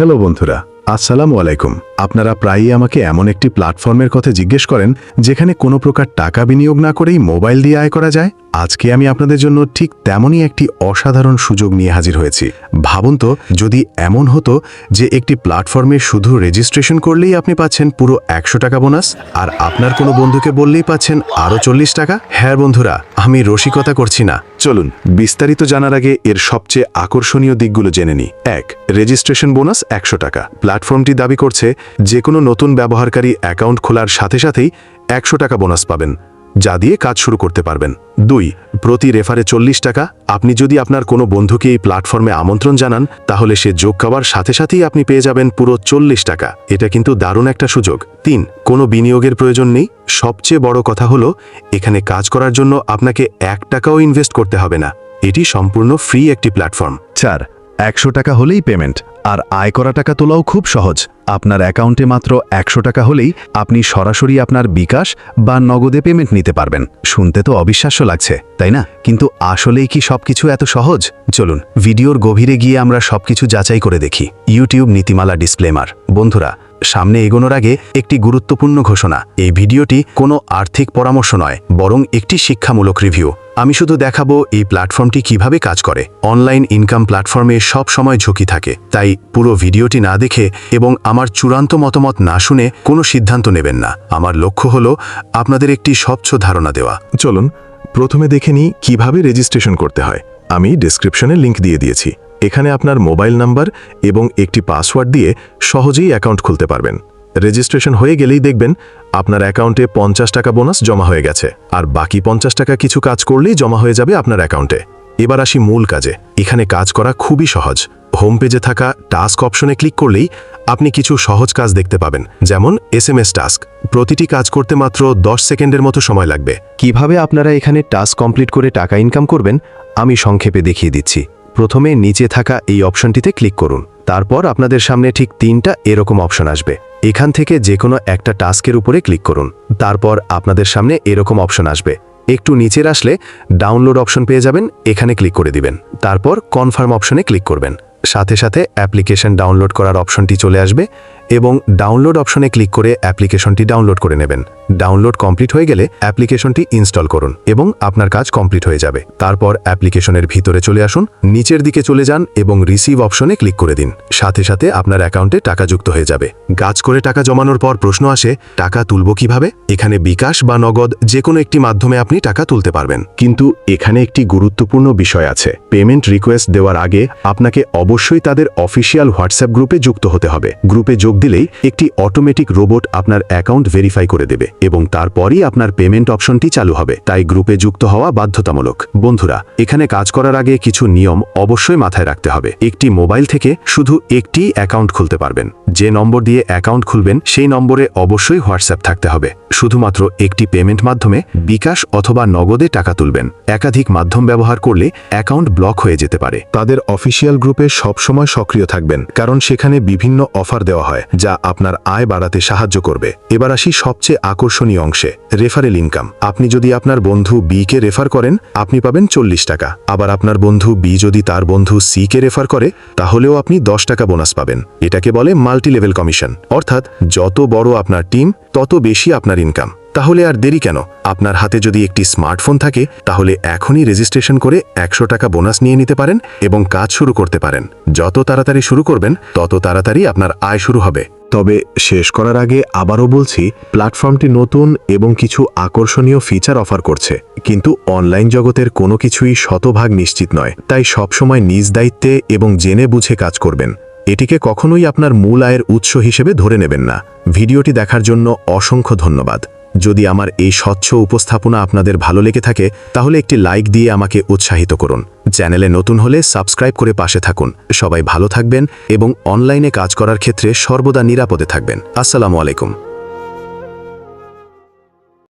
Hello বন্ধুরা, আসসালামু আলাইকুম। আপনারা প্রায়ই আমাকে এমন একটি প্ল্যাটফর্মের কথা জিজ্ঞেস করেন যেখানে কোনো প্রকার টাকা বিনিয়োগ না করেই মোবাইল দিয়ে আয় করা যায়। আজকে আমি আপনাদের জন্য ঠিক তেমনই একটি অসাধারণ সুযোগ নিয়ে হাজির হয়েছি। ভাবুন তো, যদি এমন হতো যে একটি প্ল্যাটফর্মে শুধু রেজিস্ট্রেশন করলেই আপনি পাচ্ছেন পুরো 100 টাকা বোনাস, আর আপনার কোনো বন্ধুকে বললেই পাচ্ছেন আরও 40 টাকা। হ্যাঁ বন্ধুরা, আমি রসিকতা করছি না। চলুন বিস্তারিত জানার আগে এর সবচেয়ে আকর্ষণীয় দিকগুলো জেনে নিই। 1. রেজিস্ট্রেশন বোনাস 100 টাকা। প্ল্যাটফর্মটি দাবি করছে যে কোনো নতুন ব্যবহারকারী অ্যাকাউন্ট খোলার সাথে সাথেই 100 টাকা বোনাস পাবেন, যা দিয়ে কাজ শুরু করতে পারবেন। 2. প্রতি রেফারে 40 টাকা। আপনি যদি আপনার কোনো বন্ধুকে এই প্ল্যাটফর্মে আমন্ত্রণ জানান, তাহলে সে যোগ করার সাথে সাথেই আপনি পেয়ে যাবেন পুরো 40 টাকা। এটা কিন্তু দারুণ একটা সুযোগ। 3. কোনো বিনিয়োগের প্রয়োজন নেই। সবচেয়ে বড় কথা হলো, এখানে কাজ করার জন্য আপনাকে 1 টাকাও ইনভেস্ট করতে হবে না। এটি সম্পূর্ণ ফ্রি একটি প্ল্যাটফর্ম। 4. 100 টাকা হলেই পেমেন্ট, আর আয় করা টাকা তোলাও খুব সহজ। আপনার অ্যাকাউন্টে মাত্র 100 টাকা হলেই আপনি সরাসরি আপনার বিকাশ বা নগদে পেমেন্ট নিতে পারবেন। শুনতে তো অবিশ্বাস্য লাগছে, তাই না? কিন্তু আসলেই কি সবকিছু এত সহজ? চলুন ভিডিওর গভীরে গিয়ে আমরা সবকিছু যাচাই করে দেখি। ইউটিউব নীতিমালা ডিসক্লেমার। বন্ধুরা, সামনে এগোনোর আগে একটি গুরুত্বপূর্ণ ঘোষণা। এই ভিডিওটি কোনো আর্থিক পরামর্শ নয়, বরং একটি শিক্ষামূলক রিভিউ। আমি শুধু দেখাবো এই প্ল্যাটফর্মটি কিভাবে কাজ করে। অনলাইন ইনকাম প্ল্যাটফর্মে সব সময় ঝুঁকি থাকে, তাই পুরো ভিডিওটি না দেখে এবং আমার চূড়ান্ত মতামত না শুনে কোনো সিদ্ধান্ত নেবেন না। আমার লক্ষ্য হলো আপনাদের একটি স্বচ্ছ ধারণা দেওয়া। চলুন প্রথমে দেখে নিই কিভাবে রেজিস্ট্রেশন করতে হয়। আমি ডেসক্রিপশনে লিংক দিয়ে দিয়েছি। এখানে আপনার মোবাইল নাম্বার এবং একটি পাসওয়ার্ড দিয়ে সহজেই অ্যাকাউন্ট খুলতে পারবেন। রেজিস্ট্রেশন হয়ে গেলেই দেখবেন আপনার অ্যাকাউন্টে 50 টাকা বোনাস জমা হয়ে গেছে, আর বাকি 50 টাকা কিছু কাজ করলেই জমা হয়ে যাবে আপনার অ্যাকাউন্টে। এবার আসি মূল কাজে। এখানে কাজ করা খুবই সহজ। হোম পেজে থাকা টাস্ক অপশনে ক্লিক করলেই আপনি কিছু সহজ কাজ দেখতে পাবেন, যেমন SMS টাস্ক। প্রতিটি কাজ করতে মাত্র 10 সেকেন্ডের মতো সময় লাগবে। কিভাবে আপনারা এখানে টাস্ক কমপ্লিট করে টাকা ইনকাম করবেন, আমি সংক্ষেপে দেখিয়ে দিচ্ছি। প্রথমে নিচে থাকা এই অপশনটিতে ক্লিক করুন। তারপর আপনাদের সামনে ঠিক 3টা এরকম অপশন আসবে। এখান থেকে যে কোনো একটা টাস্কের উপরে ক্লিক করুন। তারপর আপনাদের সামনে এরকম অপশন আসবে। একটু নিচের আসলে ডাউনলোড অপশন পেয়ে যাবেন, এখানে ক্লিক করে দিবেন। তারপর কনফার্ম অপশনে ক্লিক করবেন। সাথে সাথে অ্যাপ্লিকেশন ডাউনলোড করার অপশনটি চলে আসবে এবং ডাউনলোড অপশনে ক্লিক করে অ্যাপ্লিকেশনটি ডাউনলোড করে নেবেন। ডাউনলোড কমপ্লিট হয়ে গেলে অ্যাপ্লিকেশনটি ইনস্টল করুন এবং আপনার কাজ কমপ্লিট হয়ে যাবে। তারপর অ্যাপ্লিকেশনের ভিতরে চলে আসুন, নিচের দিকে চলে যান এবং রিসিভ অপশনে ক্লিক করে দিন। সাথে সাথে আপনার অ্যাকাউন্টে টাকা যুক্ত হয়ে যাবে। কাজ করে টাকা জমানোর পর প্রশ্ন আসে, টাকা তুলব কিভাবে? এখানে বিকাশ বা নগদ যে কোনো একটি মাধ্যমে আপনি টাকা তুলতে পারবেন। কিন্তু এখানে একটি গুরুত্বপূর্ণ বিষয় আছে। পেমেন্ট রিকোয়েস্ট দেওয়ার আগে আপনাকে অবশ্যই তাদের অফিসিয়াল হোয়াটসঅ্যাপ গ্রুপে যুক্ত হতে হবে। গ্রুপে যোগ দিলেই একটি অটোমেটিক রোবট আপনার অ্যাকাউন্ট ভেরিফাই করে দেবে এবং তারপরই আপনার পেমেন্ট অপশনটি চালু হবে। তাই গ্রুপে যুক্ত হওয়া বাধ্যতামূলক। বন্ধুরা, এখানে কাজ করার আগে কিছু নিয়ম অবশ্যই মাথায় রাখতে হবে। একটি মোবাইল থেকে শুধু একটি অ্যাকাউন্ট খুলতে পারবেন। যে নম্বর দিয়ে অ্যাকাউন্ট খুলবেন সেই নম্বরে অবশ্যই হোয়াটসঅ্যাপ থাকতে হবে। শুধুমাত্র একটি পেমেন্ট মাধ্যমে বিকাশ অথবা নগদে টাকা তুলবেন। একাধিক মাধ্যম ব্যবহার করলে অ্যাকাউন্ট ব্লক হয়ে যেতে পারে। তাদের অফিসিয়াল গ্রুপে সবসময় সক্রিয় থাকবেন, কারণ সেখানে বিভিন্ন অফার দেওয়া হয় যা আপনার আয় বাড়াতে সাহায্য করবে। এবার আসি সবচেয়ে আকর্ষণীয় অংশে, রেফারেল ইনকাম। আপনি যদি আপনার বন্ধু বি কে রেফার করেন, আপনি পাবেন 40 টাকা। আবার আপনার বন্ধু বি যদি তার বন্ধু সি কে রেফার করে, তাহলেও আপনি 10 টাকা বোনাস পাবেন। এটাকে বলে মাল্টি লেভেল কমিশন। অর্থাৎ যত বড় আপনার টিম, তত বেশি আপনার ইনকাম। তাহলে আর দেরি কেন? আপনার হাতে যদি একটি স্মার্টফোন থাকে, তাহলে এখনই রেজিস্ট্রেশন করে 100 টাকা বোনাস নিয়ে নিতে পারেন এবং কাজ শুরু করতে পারেন। যত তাড়াতাড়ি শুরু করবেন, তত তাড়াতাড়ি আপনার আয় শুরু হবে। তবে শেষ করার আগে আবারও বলছি, প্ল্যাটফর্মটি নতুন এবং কিছু আকর্ষণীয় ফিচার অফার করছে, কিন্তু অনলাইন জগতের কোনো কিছুই শতভাগ নিশ্চিত নয়। তাই সবসময় নিজ দায়িত্বে এবং জেনে বুঝে কাজ করবেন। এটিকে কখনোই আপনার মূল আয়ের উৎস হিসেবে ধরে নেবেন না। ভিডিওটি দেখার জন্য অসংখ্য ধন্যবাদ। যদি আমার এই স্বচ্ছ উপস্থাপনা আপনাদের ভালো লেগে থাকে, তাহলে একটি লাইক দিয়ে আমাকে উৎসাহিত করুন। চ্যানেলে নতুন হলে সাবস্ক্রাইব করে পাশে থাকুন। সবাই ভালো থাকবেন এবং অনলাইনে কাজ করার ক্ষেত্রে সর্বদা নিরাপদে থাকবেন। আসসালামু আলাইকুম।